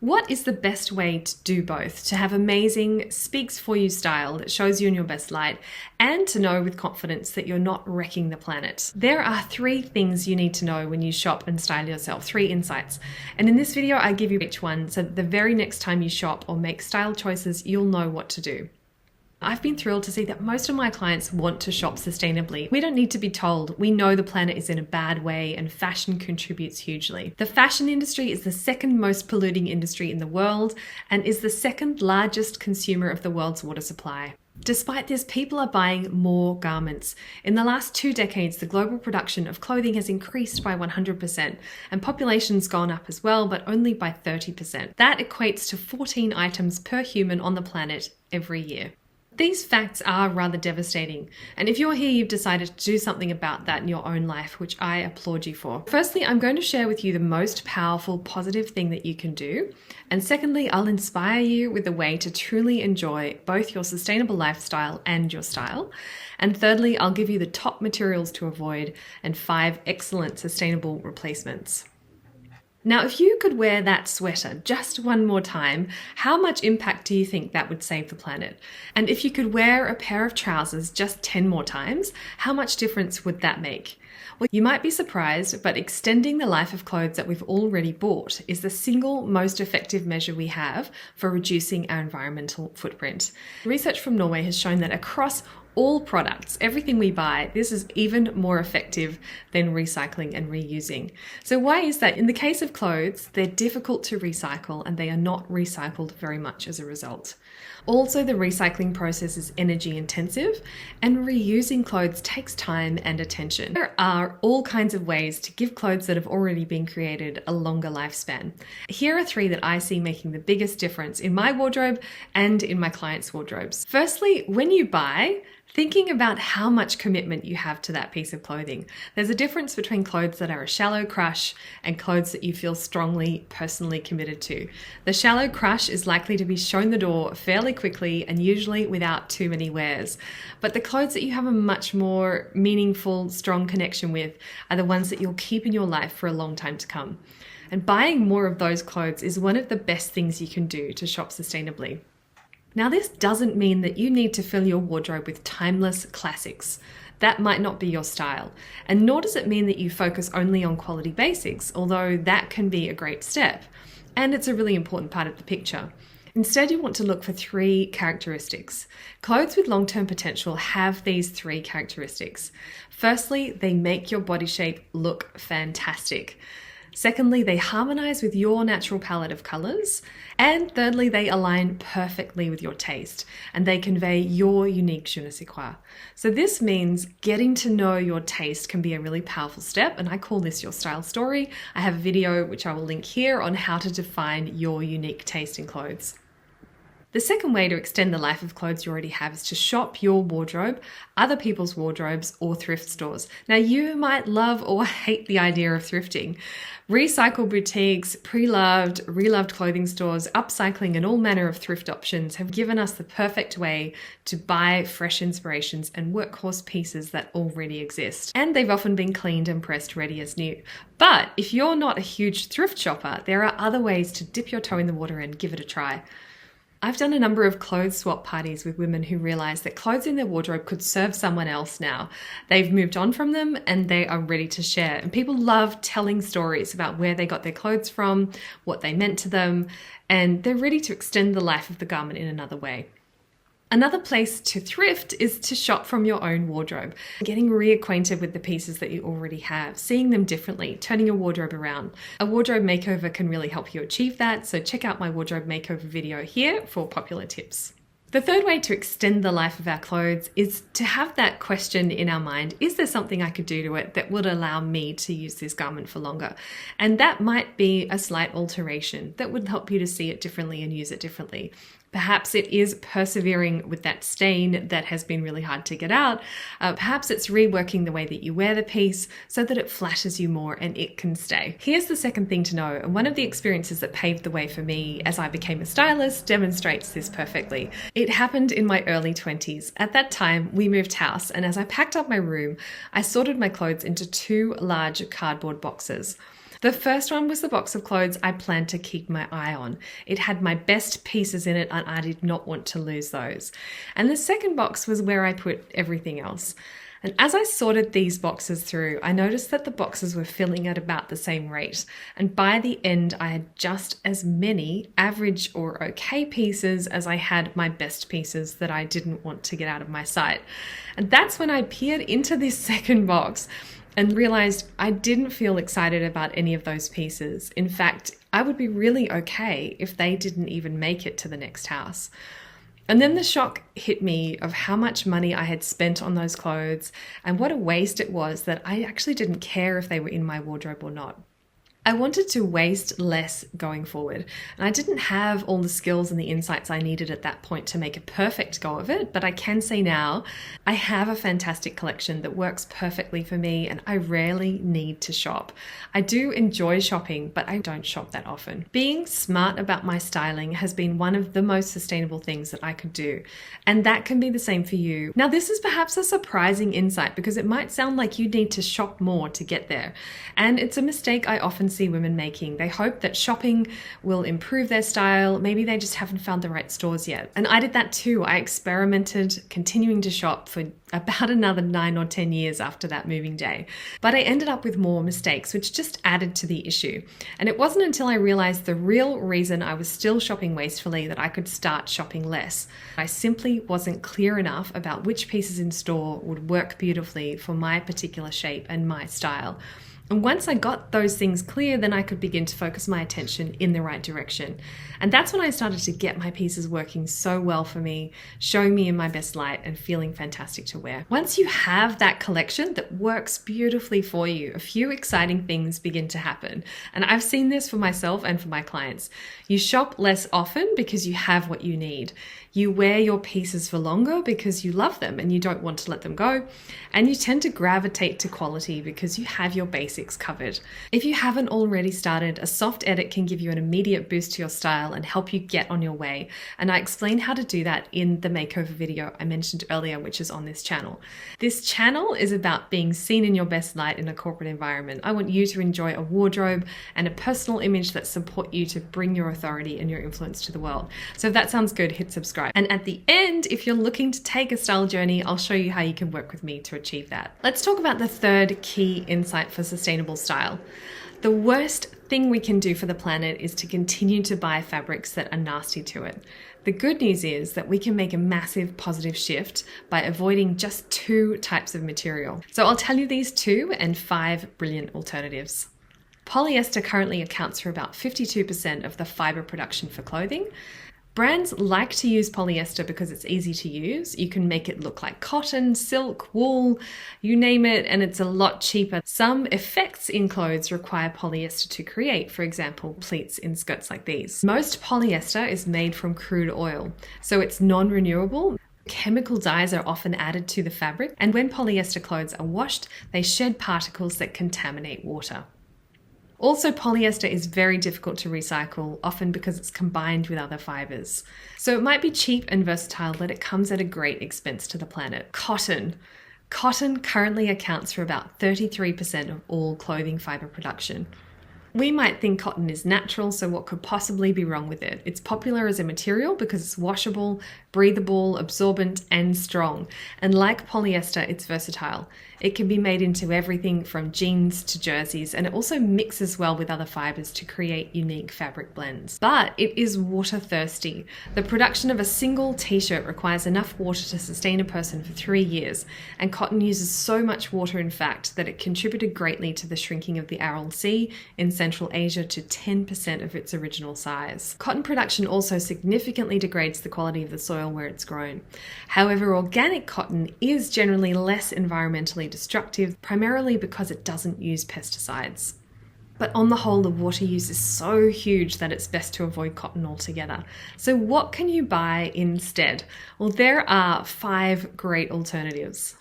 What is the best way to do both? To have amazing, speaks for you style that shows you in your best light, and to know with confidence that you're not wrecking the planet. There are 3 things you need to know when you shop and style yourself, 3 insights. And in this video, I give you each one so that the very next time you shop or make style choices, you'll know what to do. I've been thrilled to see that most of my clients want to shop sustainably. We don't need to be told. We know the planet is in a bad way and fashion contributes hugely. The fashion industry is the 2nd most polluting industry in the world and is the 2nd largest consumer of the world's water supply. Despite this, people are buying more garments. In the last 2 decades, the global production of clothing has increased by 100%, and population's gone up as well, but only by 30%. That equates to 14 items per human on the planet every year. These facts are rather devastating, and if you're here, you've decided to do something about that in your own life, which I applaud you for. Firstly, I'm going to share with you the most powerful, positive thing that you can do, and secondly, I'll inspire you with a way to truly enjoy both your sustainable lifestyle and your style, and thirdly, I'll give you the top materials to avoid and 5 excellent sustainable replacements. Now, if you could wear that sweater just one more time, how much impact do you think that would save the planet? And if you could wear a pair of trousers just 10 more times, how much difference would that make? Well, you might be surprised, but extending the life of clothes that we've already bought is the single most effective measure we have for reducing our environmental footprint. Research from Norway has shown that across all products, everything we buy, this is even more effective than recycling and reusing. So why is that? In the case of clothes, they're difficult to recycle and they are not recycled very much as a result. Also, the recycling process is energy intensive and reusing clothes takes time and attention. There are all kinds of ways to give clothes that have already been created a longer lifespan. Here are 3 that I see making the biggest difference in my wardrobe and in my clients' wardrobes. Firstly, when you buy, thinking about how much commitment you have to that piece of clothing. There's a difference between clothes that are a shallow crush and clothes that you feel strongly, personally committed to. The shallow crush is likely to be shown the door fairly quickly and usually without too many wears. But the clothes that you have a much more meaningful, strong connection with are the ones that you'll keep in your life for a long time to come. And buying more of those clothes is one of the best things you can do to shop sustainably. Now, this doesn't mean that you need to fill your wardrobe with timeless classics. That might not be your style. And nor does it mean that you focus only on quality basics, although that can be a great step. And it's a really important part of the picture. Instead, you want to look for 3 characteristics. Clothes with long-term potential have these 3 characteristics. Firstly, they make your body shape look fantastic. Secondly, they harmonize with your natural palette of colors. And thirdly, they align perfectly with your taste and they convey your unique je ne sais quoi. So this means getting to know your taste can be a really powerful step, and I call this your style story. I have a video which I will link here on how to define your unique taste in clothes. The second way to extend the life of clothes you already have is to shop your wardrobe, other people's wardrobes, or thrift stores. Now, you might love or hate the idea of thrifting. Recycle boutiques, pre-loved, reloved clothing stores, upcycling, and all manner of thrift options have given us the perfect way to buy fresh inspirations and workhorse pieces that already exist. And they've often been cleaned and pressed ready as new. But if you're not a huge thrift shopper, there are other ways to dip your toe in the water and give it a try. I've done a number of clothes swap parties with women who realize that clothes in their wardrobe could serve someone else now. They've moved on from them and they are ready to share. And people love telling stories about where they got their clothes from, what they meant to them, and they're ready to extend the life of the garment in another way. Another place to thrift is to shop from your own wardrobe, getting reacquainted with the pieces that you already have, seeing them differently, turning your wardrobe around. A wardrobe makeover can really help you achieve that, so check out my wardrobe makeover video here for popular tips. The third way to extend the life of our clothes is to have that question in our mind, is there something I could do to it that would allow me to use this garment for longer? And that might be a slight alteration that would help you to see it differently and use it differently. Perhaps it is persevering with that stain that has been really hard to get out. Perhaps it's reworking the way that you wear the piece so that it flatters you more and it can stay. Here's the second thing to know, and one of the experiences that paved the way for me as I became a stylist demonstrates this perfectly. It happened in my early 20s. At that time, we moved house, and as I packed up my room, I sorted my clothes into 2 large cardboard boxes. The first one was the box of clothes I planned to keep my eye on. It had my best pieces in it and I did not want to lose those. And the second box was where I put everything else. And as I sorted these boxes through, I noticed that the boxes were filling at about the same rate. And by the end, I had just as many average or okay pieces as I had my best pieces that I didn't want to get out of my sight. And that's when I peered into this second box and realized I didn't feel excited about any of those pieces. In fact, I would be really okay if they didn't even make it to the next house. And then the shock hit me of how much money I had spent on those clothes and what a waste it was that I actually didn't care if they were in my wardrobe or not. I wanted to waste less going forward, and I didn't have all the skills and the insights I needed at that point to make a perfect go of it, but I can say now I have a fantastic collection that works perfectly for me and I rarely need to shop. I do enjoy shopping, but I don't shop that often. Being smart about my styling has been one of the most sustainable things that I could do, and that can be the same for you. Now, this is perhaps a surprising insight because it might sound like you need to shop more to get there, and it's a mistake I often see women making. They hope that shopping will improve their style. Maybe they just haven't found the right stores yet. And I did that too. I experimented, continuing to shop for about another 9 or 10 years after that moving day. But I ended up with more mistakes, which just added to the issue. And it wasn't until I realized the real reason I was still shopping wastefully that I could start shopping less. I simply wasn't clear enough about which pieces in store would work beautifully for my particular shape and my style. And once I got those things clear, then I could begin to focus my attention in the right direction. And that's when I started to get my pieces working so well for me, showing me in my best light and feeling fantastic to wear. Once you have that collection that works beautifully for you, a few exciting things begin to happen. And I've seen this for myself and for my clients. You shop less often because you have what you need. You wear your pieces for longer because you love them and you don't want to let them go. And you tend to gravitate to quality because you have your basics covered. If you haven't already started, a soft edit can give you an immediate boost to your style and help you get on your way. And I explain how to do that in the makeover video I mentioned earlier, which is on this channel. This channel is about being seen in your best light in a corporate environment. I want you to enjoy a wardrobe and a personal image that support you to bring your authority and your influence to the world. So if that sounds good, hit subscribe. And at the end, if you're looking to take a style journey, I'll show you how you can work with me to achieve that. Let's talk about the third key insight for sustainable style. The worst thing we can do for the planet is to continue to buy fabrics that are nasty to it. The good news is that we can make a massive positive shift by avoiding just 2 types of material. So I'll tell you these 2 and 5 brilliant alternatives. Polyester currently accounts for about 52% of the fiber production for clothing. Brands like to use polyester because it's easy to use. You can make it look like cotton, silk, wool, you name it, and it's a lot cheaper. Some effects in clothes require polyester to create, for example, pleats in skirts like these. Most polyester is made from crude oil, so it's non-renewable. Chemical dyes are often added to the fabric, and when polyester clothes are washed, they shed particles that contaminate water. Also, polyester is very difficult to recycle, often because it's combined with other fibers. So it might be cheap and versatile, but it comes at a great expense to the planet. Cotton. Cotton currently accounts for about 33% of all clothing fiber production. We might think cotton is natural, so what could possibly be wrong with it? It's popular as a material because it's washable, breathable, absorbent, and strong. And like polyester, it's versatile. It can be made into everything from jeans to jerseys, and it also mixes well with other fibers to create unique fabric blends. But it is water thirsty. The production of a single t-shirt requires enough water to sustain a person for 3 years, and cotton uses so much water, in fact, that it contributed greatly to the shrinking of the Aral Sea in Central Asia to 10% of its original size. Cotton production also significantly degrades the quality of the soil where it's grown. However, organic cotton is generally less environmentally destructive, primarily because it doesn't use pesticides. But on the whole, the water use is so huge that it's best to avoid cotton altogether. So what can you buy instead? Well, there are 5 great alternatives.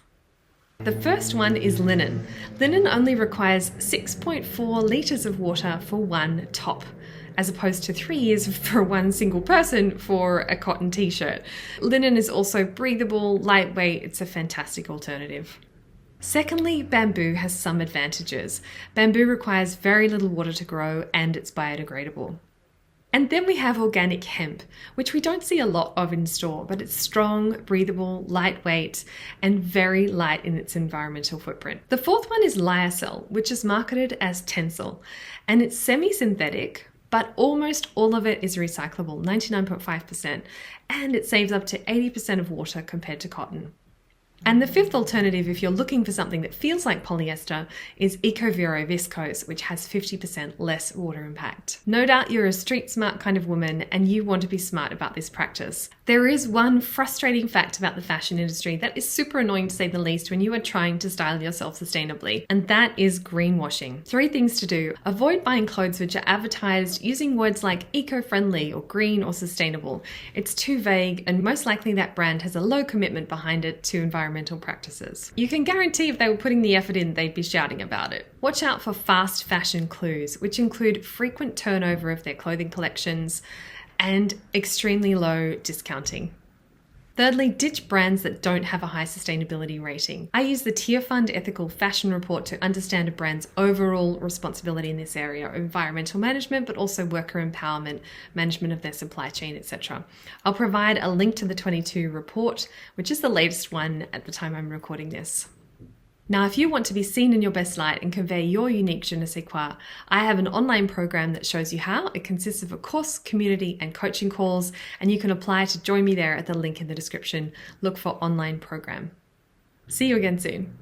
The first one is linen. Linen only requires 6.4 litres of water for 1 top, as opposed to 3 years for 1 single person for a cotton t-shirt. Linen is also breathable, lightweight, it's a fantastic alternative. Secondly, bamboo has some advantages. Bamboo requires very little water to grow and it's biodegradable. And then we have organic hemp, which we don't see a lot of in store, but it's strong, breathable, lightweight, and very light in its environmental footprint. The fourth one is lyocell, which is marketed as Tencel, and it's semi-synthetic, but almost all of it is recyclable, 99.5%, and it saves up to 80% of water compared to cotton. And the fifth alternative, if you're looking for something that feels like polyester, is EcoVero Viscose, which has 50% less water impact. No doubt you're a street smart kind of woman and you want to be smart about this practice. There is one frustrating fact about the fashion industry that is super annoying to say the least when you are trying to style yourself sustainably, and that is greenwashing. 3 things to do. Avoid buying clothes which are advertised using words like eco-friendly or green or sustainable. It's too vague and most likely that brand has a low commitment behind it to environmental practices. You can guarantee if they were putting the effort in, they'd be shouting about it. Watch out for fast fashion clues, which include frequent turnover of their clothing collections and extremely low discounting. Thirdly, ditch brands that don't have a high sustainability rating. I use the Tier Fund Ethical Fashion Report to understand a brand's overall responsibility in this area, environmental management, but also worker empowerment, management of their supply chain, etc. I'll provide a link to the 22 report, which is the latest one at the time I'm recording this. Now, if you want to be seen in your best light and convey your unique je ne sais quoi, I have an online program that shows you how. It consists of a course, community, and coaching calls, and you can apply to join me there at the link in the description. Look for online program. See you again soon.